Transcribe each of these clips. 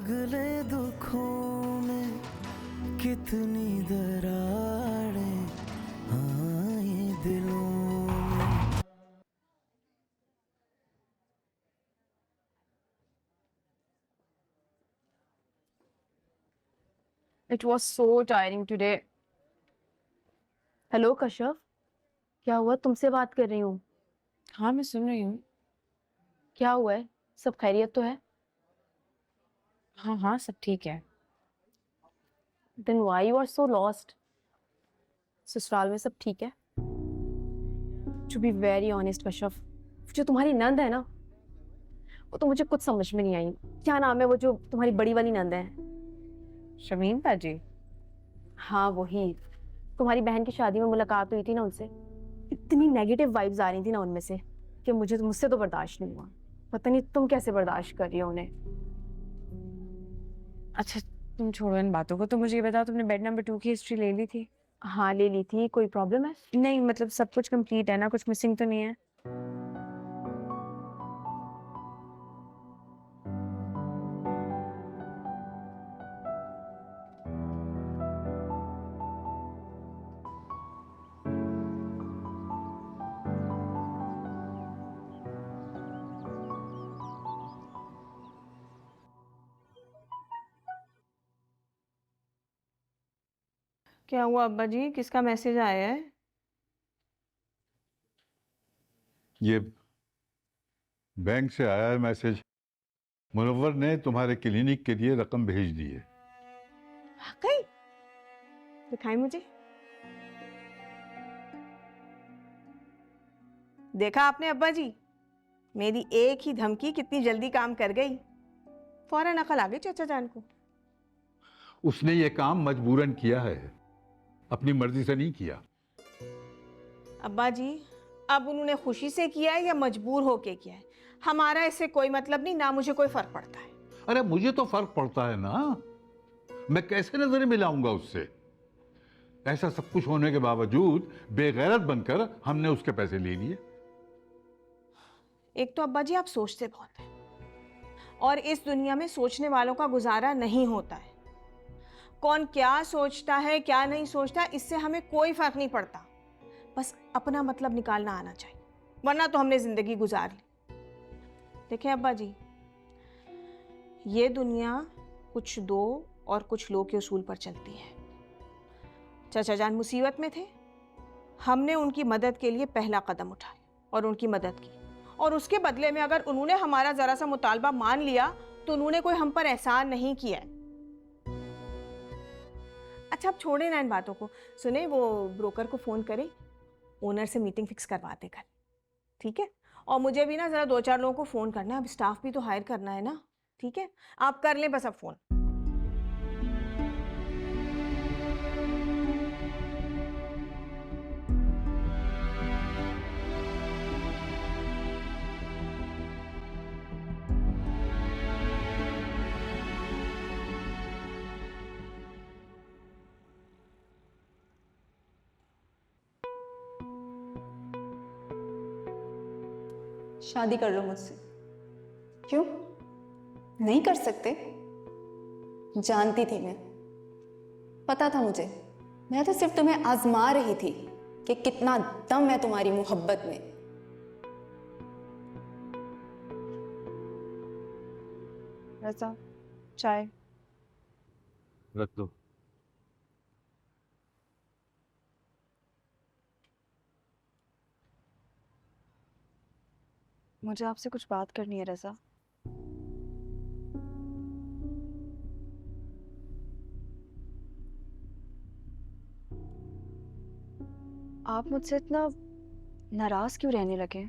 अगले दुखों में कितनी दरारें आए दिलों में। It was so tiring today. Hello Kashyap, क्या हुआ? तुमसे बात कर रही हूँ। हाँ, मैं सुन रही हूँ। क्या हुआ है? सब खैरियत तो है? हाँ हाँ, सब ठीक है। Then why you are so lost? ससुराल में सब ठीक है? To be very honest Kashyap, जो तुम्हारी नंद है ना, वो तो मुझे कुछ समझ में नहीं आई। क्या नाम है वो जो तुम्हारी बड़ी वाली नंद है? शमीम बाजी। हाँ वही। तुम्हारी बहन की शादी में मुलाकात हुई थी ना उनसे, इतनी नेगेटिव वाइब्स आ रही थी ना उनमें से कि मुझसे तो बर्दाश्त नहीं हुआ। पता नहीं तुम कैसे बर्दाश्त कर रही हो उन्हें। अच्छा, तुम छोड़ो इन बातों को। तो मुझे ये बताओ, तुमने बेड नंबर 2 की हिस्ट्री ले ली थी? हाँ ले ली थी। कोई प्रॉब्लम है? नहीं, मतलब सब कुछ कंप्लीट है ना? कुछ मिसिंग तो नहीं है? क्या हुआ अब्बा जी, किसका मैसेज आया है? ये बैंक से आया है मैसेज। मुनव्वर ने तुम्हारे क्लिनिक के लिए रकम भेज दी है। कहीं दिखाई मुझे। देखा आपने अब्बा जी, मेरी एक ही धमकी कितनी जल्दी काम कर गई। फौरन अकल आ गई चाचा जान को। उसने ये काम मजबूरन किया है, अपनी मर्जी से नहीं किया। अब्बा जी, अब उन्होंने खुशी से किया है या मजबूर होके किया है, हमारा इससे कोई मतलब नहीं, ना मुझे कोई फर्क पड़ता है। अरे मुझे तो फर्क पड़ता है ना, मैं कैसे नजर मिलाऊंगा उससे। ऐसा सब कुछ होने के बावजूद बेगैरत बनकर हमने उसके पैसे ले लिए। एक तो अब्बा जी आप सोचते बहुत हैं, और इस दुनिया में सोचने वालों का गुजारा नहीं होता है। कौन क्या सोचता है क्या नहीं सोचता, इससे हमें कोई फर्क नहीं पड़ता। बस अपना मतलब निकालना आना चाहिए, वरना तो हमने जिंदगी गुजार ली। देखें अब्बा जी, ये दुनिया कुछ दो और कुछ लो के उसूल पर चलती है। चाचा जान मुसीबत में थे, हमने उनकी मदद के लिए पहला कदम उठाया और उनकी मदद की, और उसके बदले में अगर उन्होंने हमारा जरा सा मुतालबा मान लिया तो उन्होंने कोई हम पर एहसान नहीं किया है। अच्छा आप छोड़े ना इन बातों को। सुने, वो ब्रोकर को फोन करें, ओनर से मीटिंग फिक्स करवाते कल, ठीक है? और मुझे भी ना जरा 2-4 लोगों को फोन करना है, अब स्टाफ भी तो हायर करना है ना, ठीक है? आप कर लें बस अब फोन। शादी कर लो मुझसे। क्यों नहीं कर सकते? जानती थी मैं, पता था मुझे। मैं तो सिर्फ तुम्हें आजमा रही थी कि कितना दम है तुम्हारी मोहब्बत में। रज़ा, चाय रख दो। मुझे आपसे कुछ बात करनी है रज़ा। आप मुझसे इतना नाराज क्यों रहने लगे?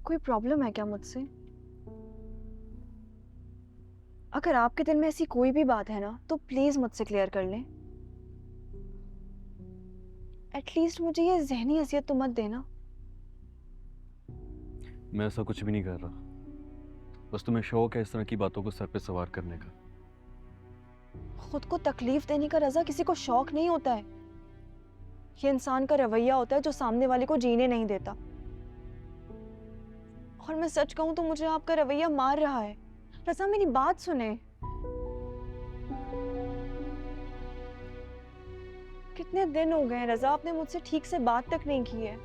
कोई प्रॉब्लम है क्या मुझसे? अगर आपके दिल में ऐसी कोई भी बात है ना, तो प्लीज मुझसे क्लियर कर लें। एटलीस्ट मुझे ये ज़हनी अज़ियत तो मत देना। मैं ऐसा कुछ भी नहीं कर रहा, बस तुम्हें शौक है इस तरह की बातों को सर पे सवार करने का। खुद को तकलीफ देने का रज़ा किसी को शौक नहीं होता है। ये इंसान का रवैया होता है जो सामने वाले को जीने नहीं देता। और मैं सच कहूं तो मुझे आपका रवैया मार रहा है। रजा मेरी बात सुने। कितने दिन हो गए रजा, आपने मुझसे ठीक से बात तक नहीं की है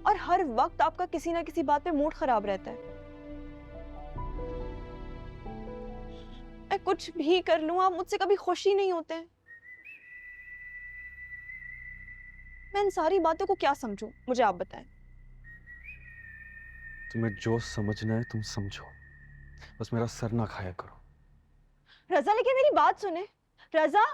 और हर वक्त आपका किसी ना किसी बात पे मूड खराब रहता है। मैं कुछ भी कर लूं, आप मुझसे कभी खुश ही नहीं होते हैं। मैं इन सारी बातों को क्या समझूं, मुझे आप बताएं। तुम्हें जो समझना है तुम समझो, बस मेरा सर ना खाया करो। रजा लेकिन मेरी बात सुने। रजा,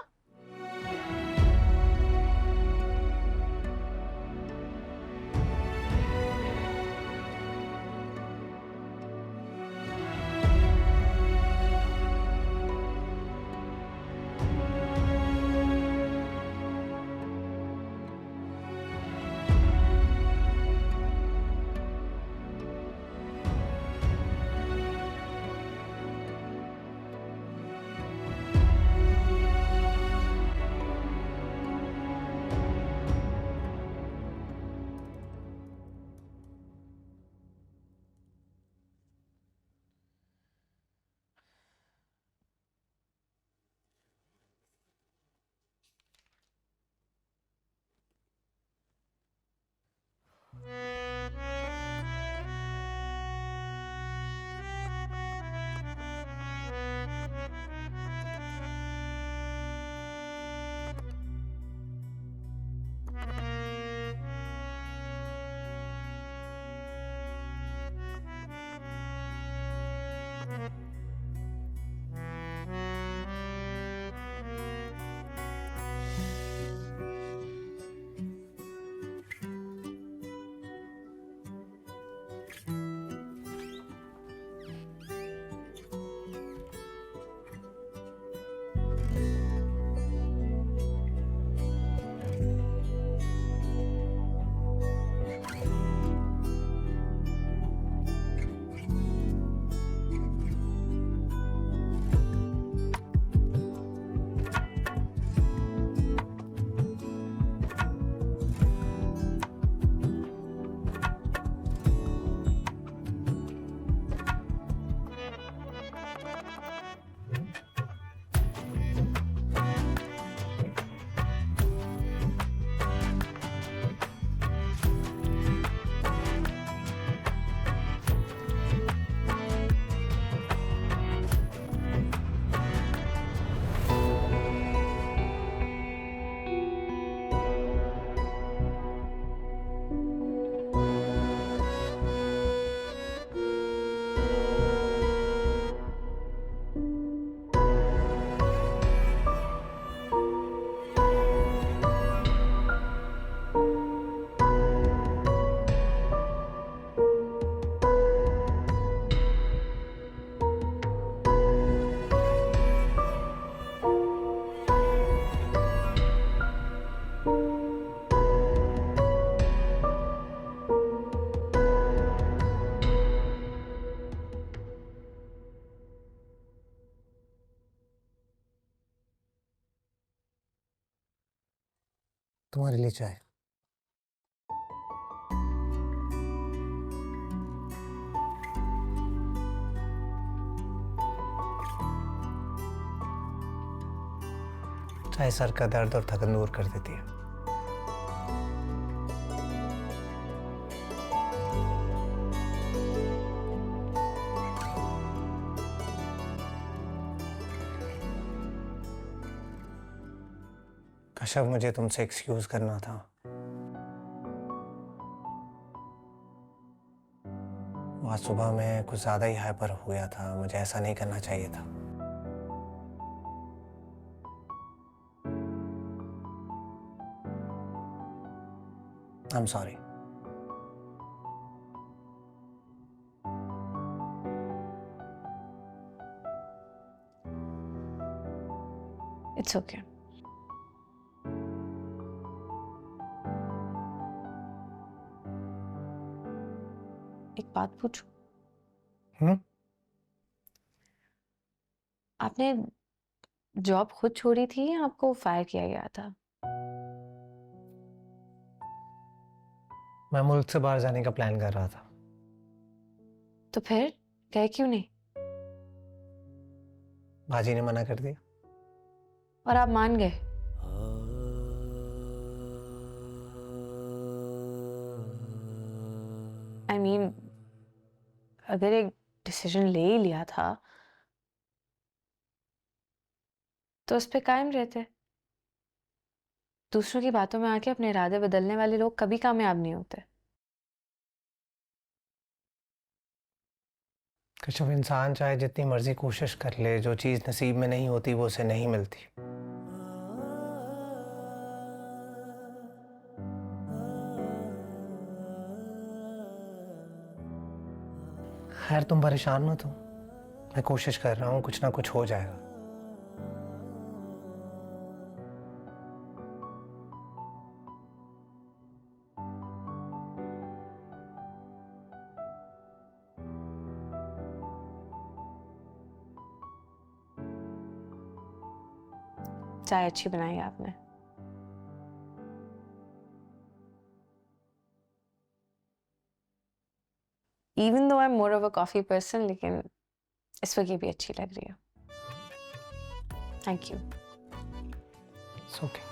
तुम्हारे लिए चाय। चाय सर का दर्द और थकन दूर कर देती है। कश्यप, मुझे तुमसे एक्सक्यूज करना था। आज सुबह मैं कुछ ज्यादा ही हाइपर हो गया था, मुझे ऐसा नहीं करना चाहिए था। I'm sorry. It's okay. एक बात पूछूं? आपने जॉब खुद छोड़ी थी या आपको फायर किया गया था? मैं मुल्क से बाहर जाने का प्लान कर रहा था। तो फिर गए क्यों नहीं? बाजी ने मना कर दिया। और आप मान गए? आई मीन, अगर एक डिसीजन ले ही लिया था तो उस पे कायम रहते। दूसरों की बातों में आके अपने इरादे बदलने वाले लोग कभी कामयाब नहीं होते। कश्यप, इंसान चाहे जितनी मर्जी कोशिश कर ले, जो चीज़ नसीब में नहीं होती वो उसे नहीं मिलती। खैर, तुम परेशान मत हो, मैं कोशिश कर रहा हूँ, कुछ ना कुछ हो जाएगा। चाय अच्छी बनाई आपने। Even though I'm more of a coffee person, लेकिन इस वक्त ये भी अच्छी लग रही है। Thank you. It's okay.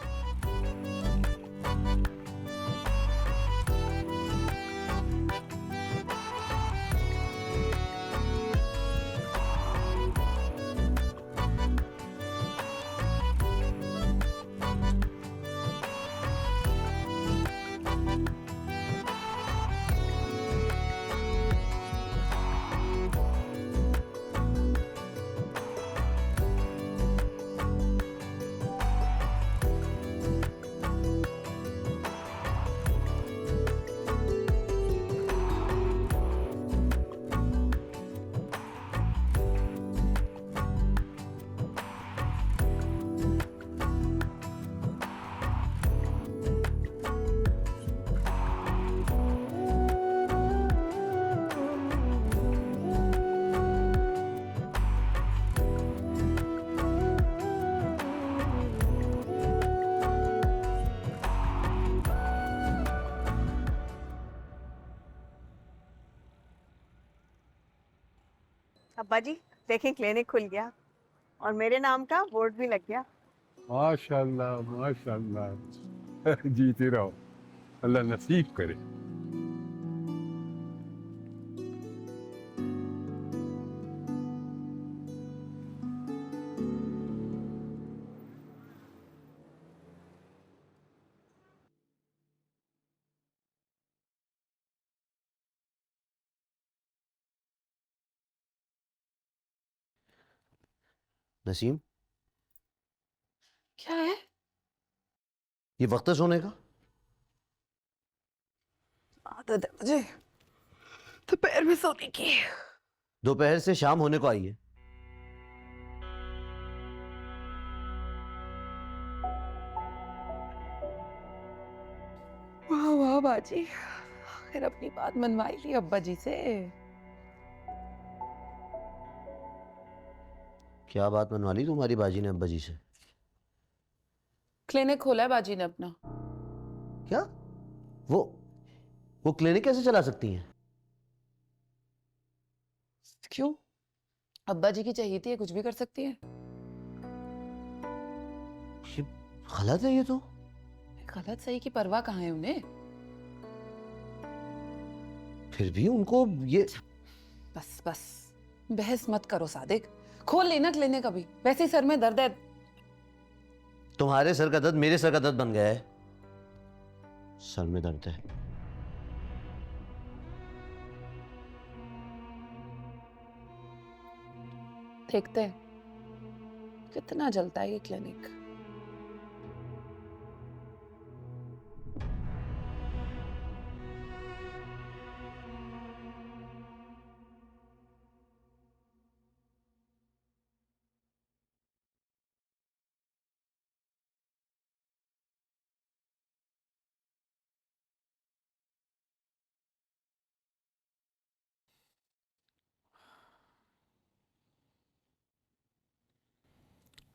अब्बा जी देखें, क्लिनिक खुल गया और मेरे नाम का बोर्ड भी लग गया। माशाल्लाह माशाल्लाह। जीते रहो, अल्लाह नसीब करे। नसीम, क्या है? ये वक्त है सोने का? आदत है मुझे दोपहर में सोने की। दोपहर से शाम होने को आई है। वाह वाह बाजी, आखिर अपनी बात मनवाई ली अब्बा जी से। क्या बात मनवा ली तुम्हारी बाजी ने अब्बा जी से? क्लिनिक खोला है बाजी ने अपना। क्या? वो क्लिनिक कैसे चला सकती हैं? क्यों? अब्बा जी की चाहिए थी, ये कुछ भी कर सकती है। ये गलत है ये तो। गलत सही की परवाह कहाँ है उन्हें। फिर भी उनको ये। बस बस बहस मत करो सादिक, खोल लेना क्लिनिक अभी, वैसे ही सर में दर्द है। तुम्हारे सर का दर्द मेरे सर का दर्द बन गया है। सर में दर्द है। देखते हैं कितना जलता है ये क्लिनिक।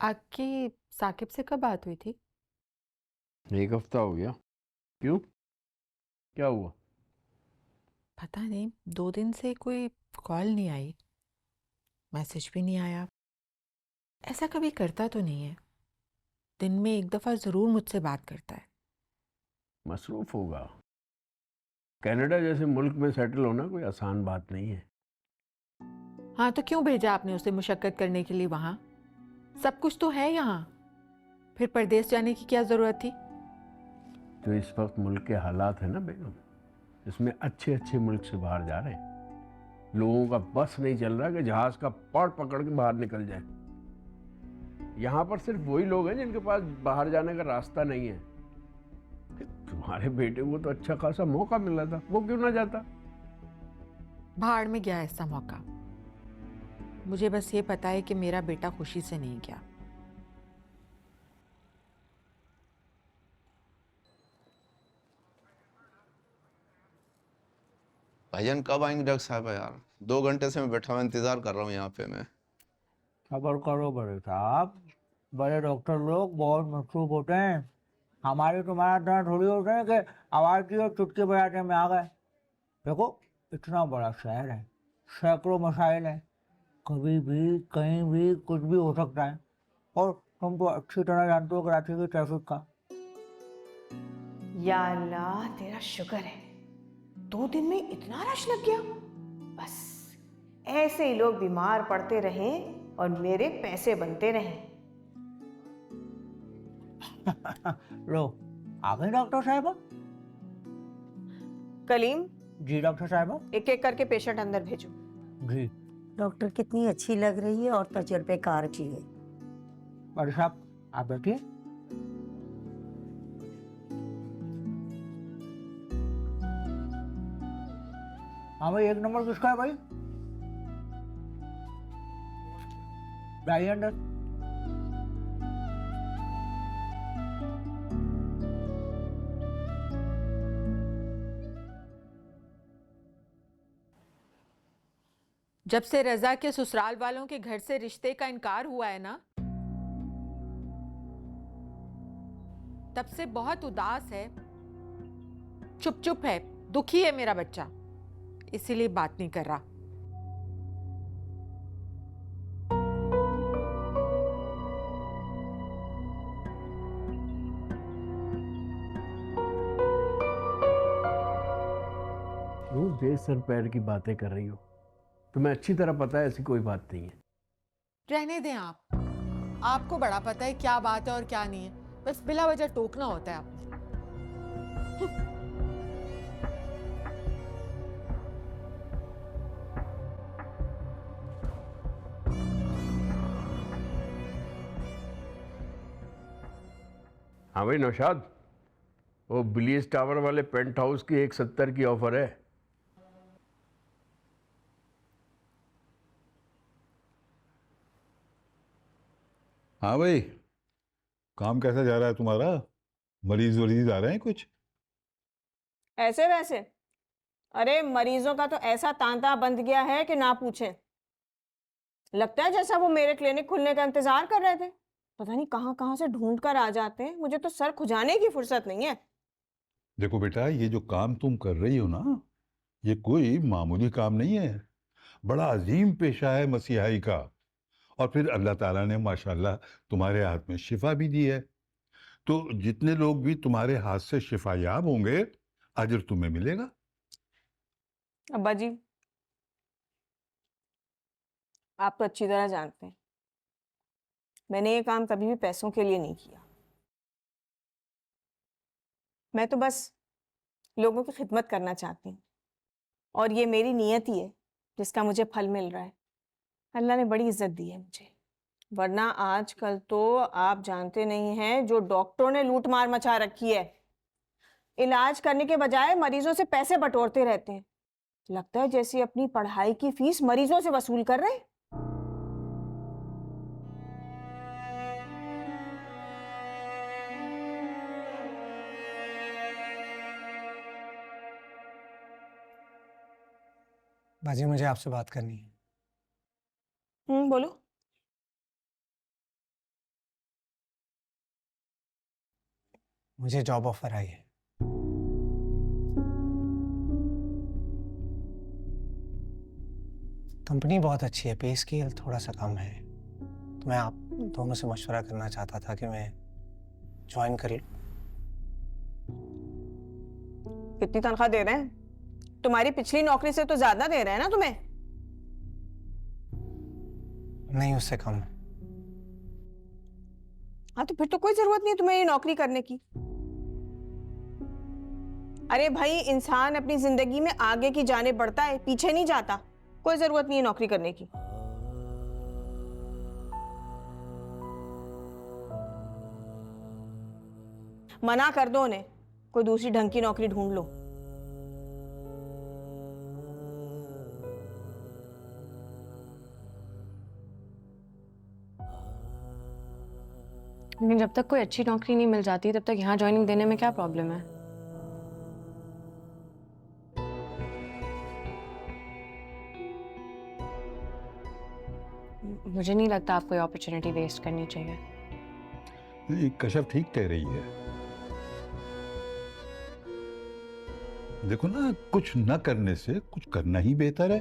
आपकी साकिब से कब बात हुई थी? एक हफ्ता हो गया। क्यों, क्या हुआ? पता नहीं, 2 दिन से कोई कॉल नहीं आई। मैसेज भी नहीं आया। ऐसा कभी करता तो नहीं है, दिन में एक दफ़ा ज़रूर मुझसे बात करता है। मसरूफ होगा। कनाडा जैसे मुल्क में सेटल होना कोई आसान बात नहीं है। हाँ, तो क्यों भेजा आपने उसे मुशक्कत करने के लिए वहाँ? सब कुछ तो है यहाँ, फिर परदेश जाने की क्या ज़रूरत थी? जो इस वक्त मुल्क के हालात है ना बेगम, इसमें अच्छे अच्छे मुल्क से बाहर जा रहे हैं। लोगों का बस नहीं चल रहा कि जहाज का पड़ पकड़ के बाहर निकल जाए। यहाँ पर सिर्फ वही लोग हैं जिनके पास बाहर जाने का रास्ता नहीं है। तुम्हारे बेटे को तो अच्छा खासा मौका मिला था, वो क्यों ना जाता? भाड़ में गया ऐसा मौका। मुझे बस ये पता है कि मेरा बेटा खुशी से नहीं गया। भाईजान कब आएंगे डॉक्टर साहब यार? 2 घंटे से मैं बैठा हुआ इंतजार कर रहा हूँ यहाँ पे मैं। खबर करो बड़े साहब, बड़े डॉक्टर लोग बहुत मशरूफ होते हैं। हमारे तुम्हारा इतना थोड़ी होते हैं कि आवाज़ दी और चुटकी बजाने में आ गए। देखो इतना बड़ा शहर है, सैकड़ों मसाइल हैं, कभी भी कहीं भी कुछ भी हो सकता है। और तुम तो अच्छी तरह जानते हो कराची की ट्रैफिक का। या अल्लाह तेरा शुक्र है, 2 दिन में इतना रश लग गया। बस ऐसे ही लोग बीमार पड़ते रहें और मेरे पैसे बनते रहें। लो आ गई डॉक्टर साहबा। कलीम जी डॉक्टर साहबा। एक एक करके पेशेंट अंदर भेजो। जी डॉक्टर कितनी अच्छी लग रही है और तजुर्बेकार भी है। बड़े साहब आप बैठिए। हाँ भाई, 1 नंबर किसका है भाई? जाइए अंदर। जब से रजा के ससुराल वालों के घर से रिश्ते का इनकार हुआ है ना, तब से बहुत उदास है, चुप चुप है, दुखी है मेरा बच्चा, इसीलिए बात नहीं कर रहा। क्यों बेसर पैर की बातें कर रही हो? तुम्हें अच्छी तरह पता है ऐसी कोई बात नहीं है। रहने दें आप, आपको बड़ा पता है क्या बात है और क्या नहीं है, बस बिला वजह टोकना होता है आपको। हाँ भाई नौशाद, वो बिलीज टावर वाले पेंट हाउस की 170 की ऑफर है। हाँ भाई, काम कैसा जा रहा है तुम्हारा? मरीज वरीज आ रहे हैं कुछ? ऐसे वैसे अरे मरीजों का तो ऐसा तांता बंध गया है कि ना पूछें। लगता है जैसा वो मेरे क्लिनिक खुलने का इंतजार कर रहे थे। पता नहीं कहाँ कहाँ से ढूंढ कर आ जाते हैं, मुझे तो सर खुजाने की फुर्सत नहीं है। देखो बेटा, ये जो काम तुम कर रही हो ना, ये कोई मामूली काम नहीं है। बड़ा अजीम पेशा है मसीहाई का। और फिर अल्लाह ताला ने माशाल्लाह तुम्हारे हाथ में शिफा भी दी है। तो जितने लोग भी तुम्हारे हाथ से शिफा याब होंगे, अजर तुम्हें मिलेगा। अब्बा जी, आप तो अच्छी तरह जानते हैं मैंने ये काम कभी भी पैसों के लिए नहीं किया। मैं तो बस लोगों की खिदमत करना चाहती हूँ, और ये मेरी नियत ही है जिसका मुझे फल मिल रहा है। अल्लाह ने बड़ी इज्जत दी है मुझे, वरना आजकल तो आप जानते नहीं हैं, जो डॉक्टरों ने लूट मार मचा रखी है। इलाज करने के बजाय मरीजों से पैसे बटोरते रहते हैं। लगता है जैसे अपनी पढ़ाई की फीस मरीजों से वसूल कर रहे हैं। बाजी, मुझे आपसे बात करनी है। बोलो। मुझे जॉब ऑफर आई है। कंपनी बहुत अच्छी है, पे स्केल थोड़ा सा कम है, तो मैं आप दोनों से मशवरा करना चाहता था कि मैं ज्वाइन कर लूं। कितनी तनख्वाह दे रहे हैं? तुम्हारी पिछली नौकरी से तो ज्यादा दे रहे हैं ना तुम्हें? नहीं, उससे कम है। हाँ, तो फिर तो कोई जरूरत नहीं है तुम्हें ये नौकरी करने की। अरे भाई, इंसान अपनी जिंदगी में आगे की जाने बढ़ता है, पीछे नहीं जाता। कोई जरूरत नहीं है नौकरी करने की। मना कर दो उन्हें, कोई दूसरी ढंग की नौकरी ढूंढ लो। लेकिन जब तक कोई अच्छी नौकरी नहीं मिल जाती तब तक यहाँ ज्वाइनिंग देने में क्या प्रॉब्लम है? मुझे नहीं लगता आपको ये अपॉर्चुनिटी वेस्ट करनी चाहिए। नहीं, कश्यप ठीक कह रही है। देखो ना, कुछ न करने से कुछ करना ही बेहतर है।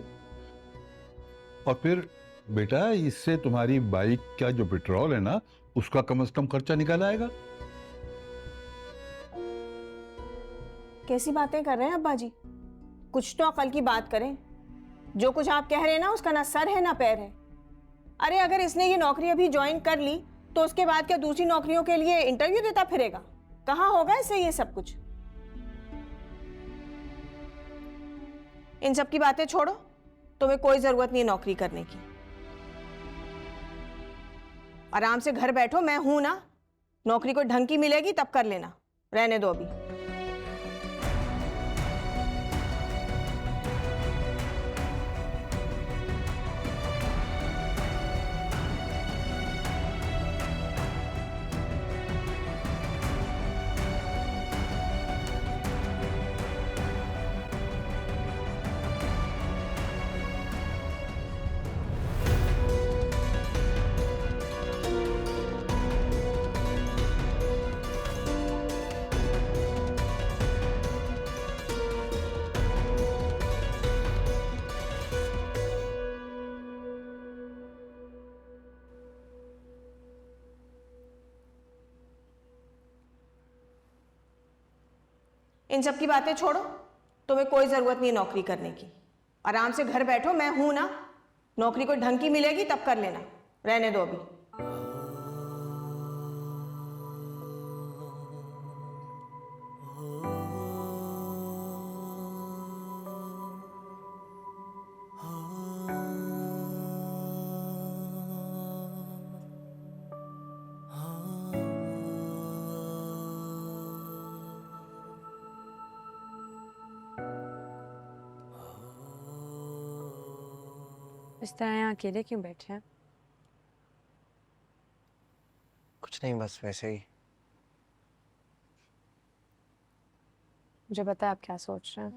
और फिर बेटा, इससे तुम्हारी बाइक का जो पेट्रोल है ना, उसका कम से कम खर्चा निकल आएगा। कैसी बातें कर रहे हैं अब्बा जी? कुछ तो अकल की बात करें। जो कुछ आप कह रहे हैं ना, उसका ना सर है ना पैर है। अरे अगर इसने ये नौकरी अभी ज्वाइन कर ली तो उसके बाद क्या दूसरी नौकरियों के लिए इंटरव्यू देता फिरेगा? कहाँ होगा इससे ये सब कुछ? इन सब की बातें छोड़ो, तुम्हें कोई जरूरत नहीं है नौकरी करने की। आराम से घर बैठो, मैं हूं ना। नौकरी कोई ढंग की मिलेगी तब कर लेना, रहने दो अभी। इन सब की बातें छोड़ो, तुम्हें कोई जरूरत नहीं है नौकरी करने की। आराम से घर बैठो, मैं हूं ना। नौकरी कोई ढंग की मिलेगी तब कर लेना, रहने दो अभी। इस तरह यहाँ अकेले क्यों बैठे हैं? कुछ नहीं, बस वैसे ही। मुझे पता है आप क्या सोच रहे हैं।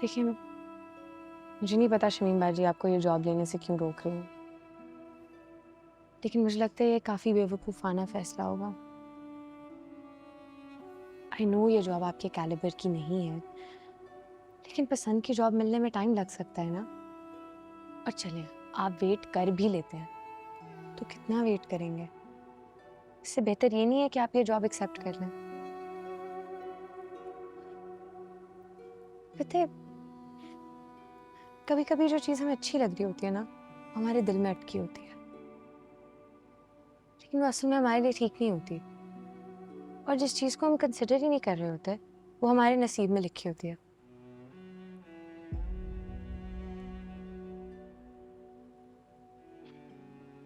देखिए, मुझे नहीं पता शमीम बाजी आपको ये जॉब लेने से क्यों रोक रही हूँ, लेकिन मुझे लगता है ये काफ़ी बेवकूफ़ाना फैसला होगा। आई नो ये जॉब आपके कैलिबर की नहीं है, लेकिन पसंद की जॉब मिलने में टाइम लग सकता है ना। और चलिए, आप वेट कर भी लेते हैं तो कितना वेट करेंगे? इससे बेहतर ये नहीं है कि आप ये जॉब एक्सेप्ट कर लें। पता है, कभी कभी जो चीज़ हमें अच्छी लग रही होती है ना, हमारे दिल में अटकी होती है, लेकिन वो असल में हमारे लिए ठीक नहीं होती। और जिस चीज़ को हम कंसिडर ही नहीं कर रहे होते, वो हमारे नसीब में लिखी होती है।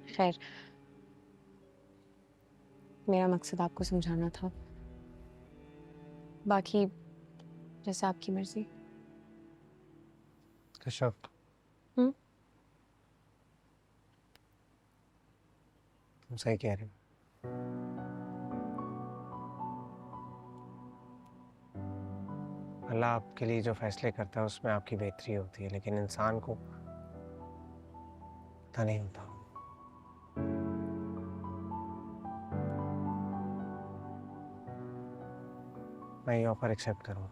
खैर, मेरा मकसद आपको समझाना था। बाकी जैसे आपकी मर्जी। कश्यप, तुम सही कह रहे हो। अल्लाह आपके लिए जो फैसले करता है उसमें आपकी बेहतरी होती है, लेकिन इंसान को पता नहीं होता। मैं ये ऑफर एक्सेप्ट करूँ।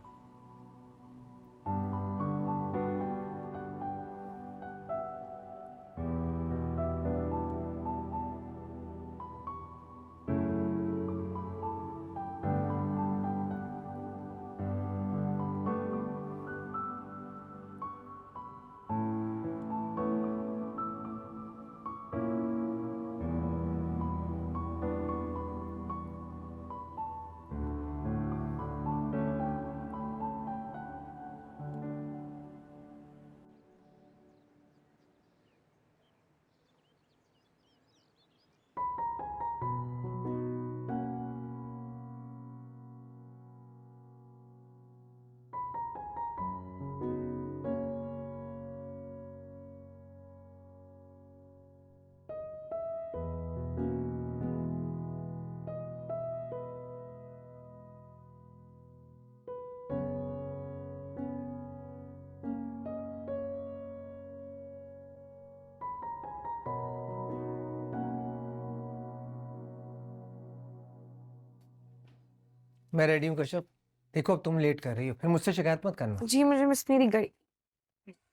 मैं रेडी हूँ कश्यप। देखो अब तुम लेट कर रही हो, फिर मुझसे शिकायत मत करना। जी मुझे मिस मेरी गाड़ी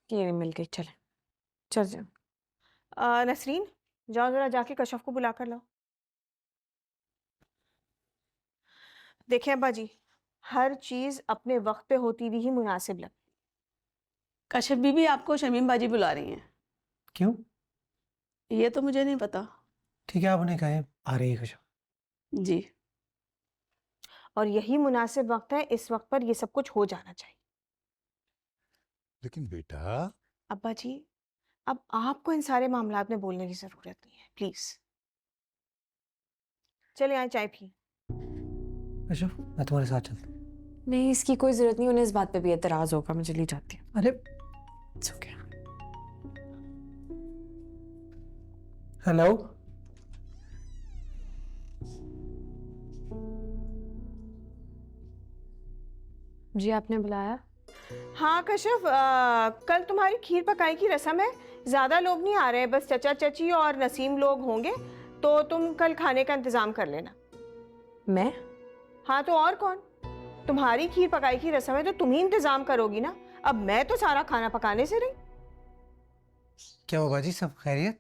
ये मिल गई। चले चल जाओ। नसरीन, जाओ जरा जाके कशफ को बुला कर लाओ। देखें अब्बा जी, हर चीज अपने वक्त पे होती हुई ही मुनासिब लग। कश्यप बीबी आपको शमीम बाजी बुला रही हैं। क्यों? ये तो मुझे नहीं पता। ठीक है, आप उन्हें कहें आ रही है कश्यप। जी। और यही मुनासिब वक्त है, इस वक्त पर ये सब कुछ हो जाना चाहिए। लेकिन बेटा, अब्बा जी, अब आपको इन सारे मामलात में बोलने की जरूरत नहीं है, प्लीज। चले आए चाय पी। कश्यप मैं तुम्हारे साथ चलता हूँ। नहीं, इसकी कोई जरूरत नहीं, उन्हें इस बात पे भी एतराज होगा। मैं चली जाती हूँ। अरे It's okay. हेलो। जी आपने बुलाया? हाँ कश्यप, कल तुम्हारी खीर पकाई की रस्म है। ज़्यादा लोग नहीं आ रहे हैं, बस चचा चची और नसीम लोग होंगे, तो तुम कल खाने का इंतज़ाम कर लेना। मैं? हाँ तो और कौन? तुम्हारी खीर पकाई की रस्म है तो तुम ही इंतज़ाम करोगी ना। अब मैं तो सारा खाना पकाने से रही। क्या हुआ बाजी, सब खैरियत?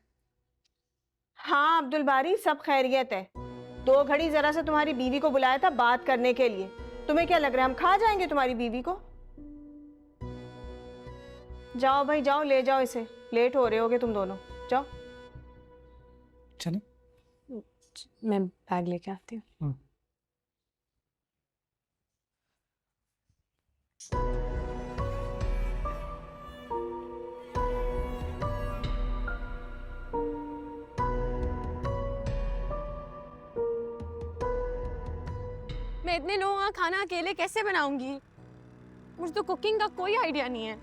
हाँ अब्दुल बारी, सब खैरियत है। 2 घड़ी ज़रा से तुम्हारी बीवी को बुलाया था बात करने के लिए। तुम्हें क्या लग रहा है हम खा जाएंगे तुम्हारी बीवी को? जाओ भाई जाओ, ले जाओ इसे, लेट हो रहे होगे तुम दोनों। जाओ। चलें? मैं बैग लेके आती हूँ। मैं इतने लोगों का खाना अकेले कैसे बनाऊंगी? मुझे तो कुकिंग का कोई आइडिया नहीं है।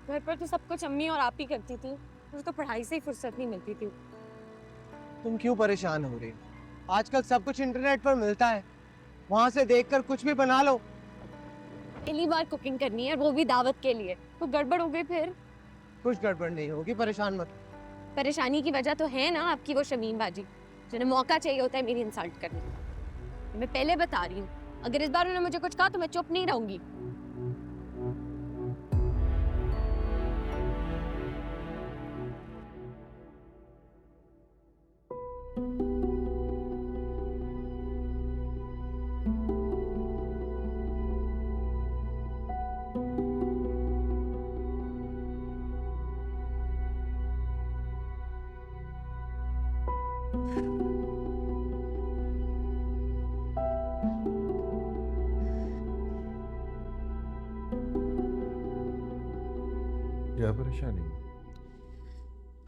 घर पर तो सब कुछ अम्मी और आप ही करती थी। मुझे तो पढ़ाई से ही फुर्सत नहीं मिलती थी। तुम क्यों परेशान हो रही हो? आजकल सब कुछ इंटरनेट पर मिलता है, वहां से देखकर कुछ भी बना लो। पहली बार कुकिंग करनी है, वो भी दावत के लिए। तो गड़बड़ हो गई फिर? कुछ गड़बड़ नहीं होगी, परेशान मत। परेशानी की वजह तो है ना आपकी वो शमीम बाजी, जिन्हें मौका चाहिए होता है मेरी इंसल्ट करने का। मैं पहले बता रही हूँ, अगर इस बार उन्होंने मुझे कुछ कहा तो मैं चुप नहीं रहूंगी। क्या परेशानी?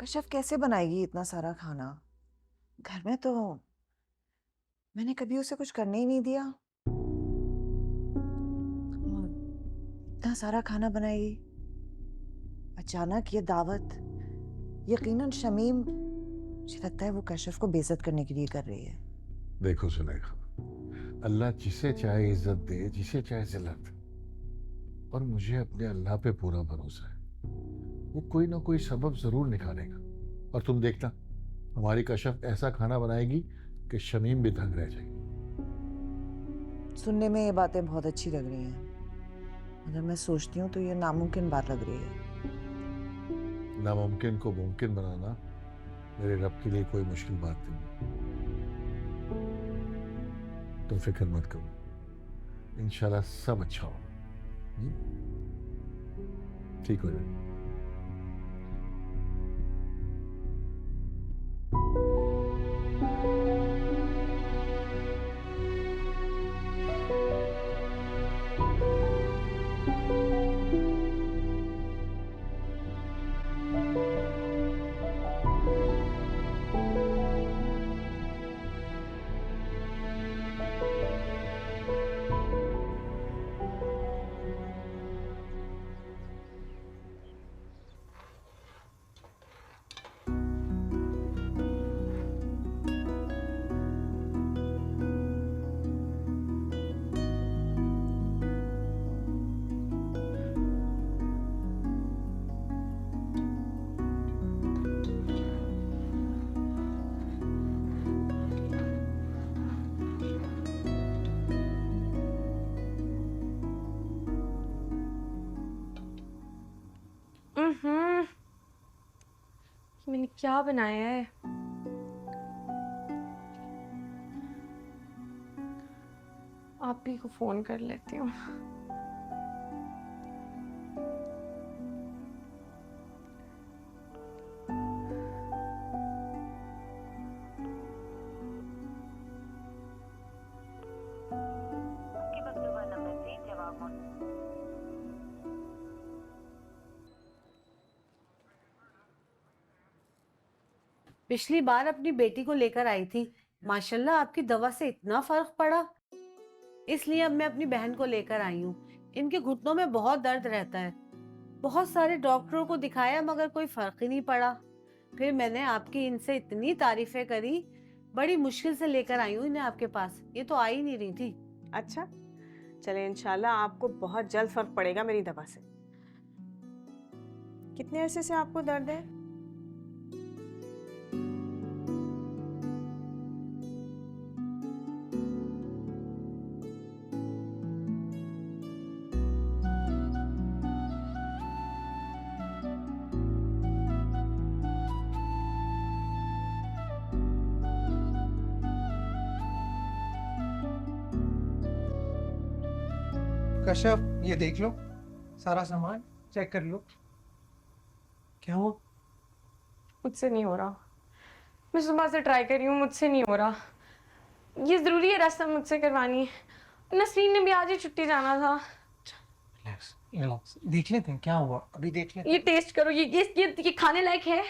कश्यप कैसे बनाएगी इतना सारा खाना? घर में तो मैंने कभी उसे कुछ करने ही नहीं दिया। और इतना सारा खाना बनाएगी। अचानक ये दावत, यकीनन शमीम, मुझे लगता है वो कश्यप को बेइज्जत करने के लिए कर रही है। देखो सुलेखा, अल्लाह जिसे चाहे इज्जत दे, जिसे चाहे जिल्लत। और मुझे अपने अल्लाह पे पूरा भरोसा है, वो कोई ना कोई सबब जरूर निकालेगा। और तुम देखना, हमारी कश्यप ऐसा खाना बनाएगी कि शमीम भी दंग रह जाएगी। सुनने में ये बातें बहुत अच्छी लग रही हैं, मगर मैं सोचती हूँ तो ये नामुमकिन बात लग रही है। नामुमकिन को मुमकिन बनाना मेरे रब के लिए कोई मुश्किल बात नहीं है। तुम फिक्र मत करो, इंशाल्लाह सब अच्छा होगा, ठीक हो जाएगा। मैंने क्या बनाया है? आप ही को फोन कर लेती हूँ। पिछली बार अपनी बेटी को लेकर आई थी, माशाल्लाह आपकी दवा से इतना फर्क पड़ा, इसलिए अब मैं अपनी बहन को लेकर आई हूँ। इनके घुटनों में बहुत दर्द रहता है, बहुत सारे डॉक्टरों को दिखाया मगर कोई फर्क ही नहीं पड़ा। फिर मैंने आपकी इनसे इतनी तारीफें करी, बड़ी मुश्किल से लेकर आई हूँ इन्हें आपके पास, ये तो आ ही नहीं रही थी। अच्छा चले, इंशाल्लाह आपको बहुत जल्द फर्क पड़ेगा मेरी दवा से। कितने अरसे से आपको दर्द है? कश्यप, ये देख लो, सारा सामान चेक कर लो। क्या हुआ? मुझसे नहीं हो रहा, मैं सुबह से ट्राई कर रही हूँ, मुझसे नहीं हो रहा। ये जरूरी है रस्म मुझसे करवानी है। नसरीन ने भी आज ही छुट्टी जाना था। रिलैक्स, रिलैक्स, देख लेते हैं क्या हुआ, अभी देख लेते हैं। ये टेस्ट करो, ये खाने लायक है।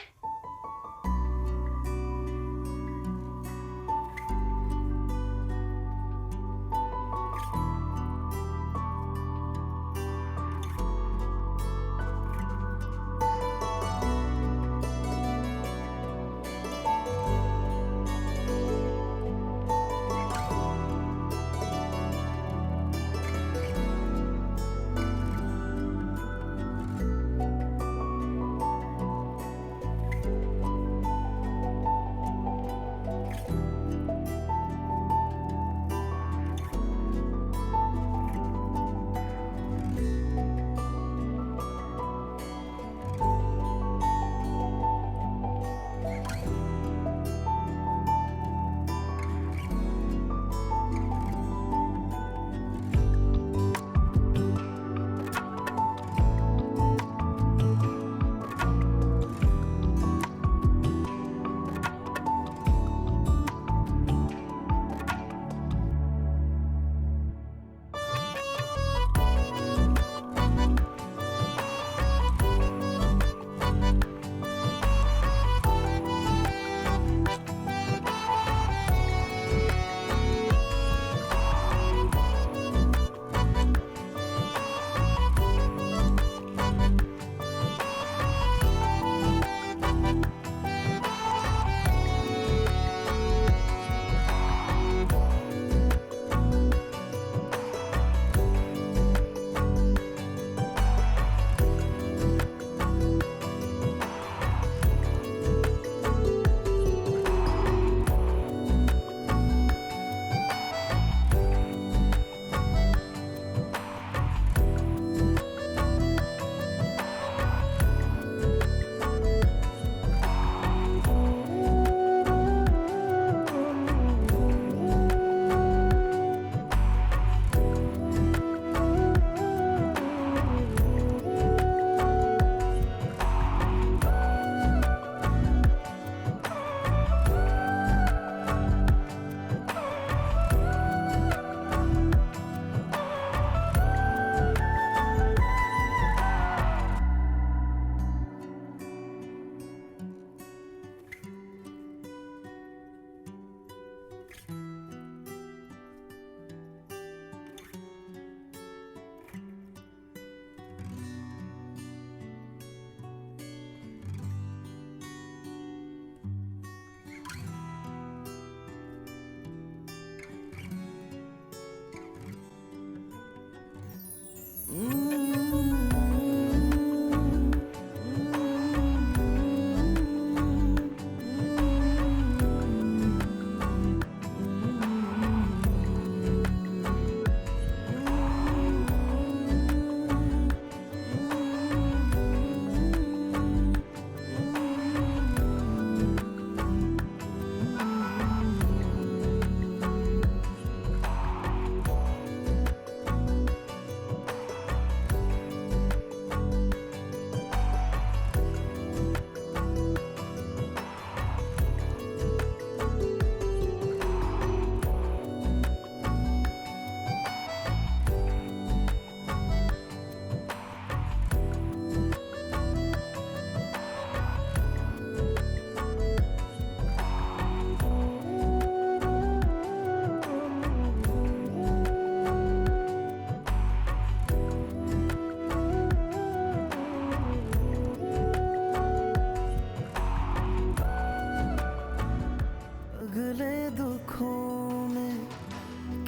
दुखों में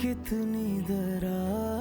कितनी दरार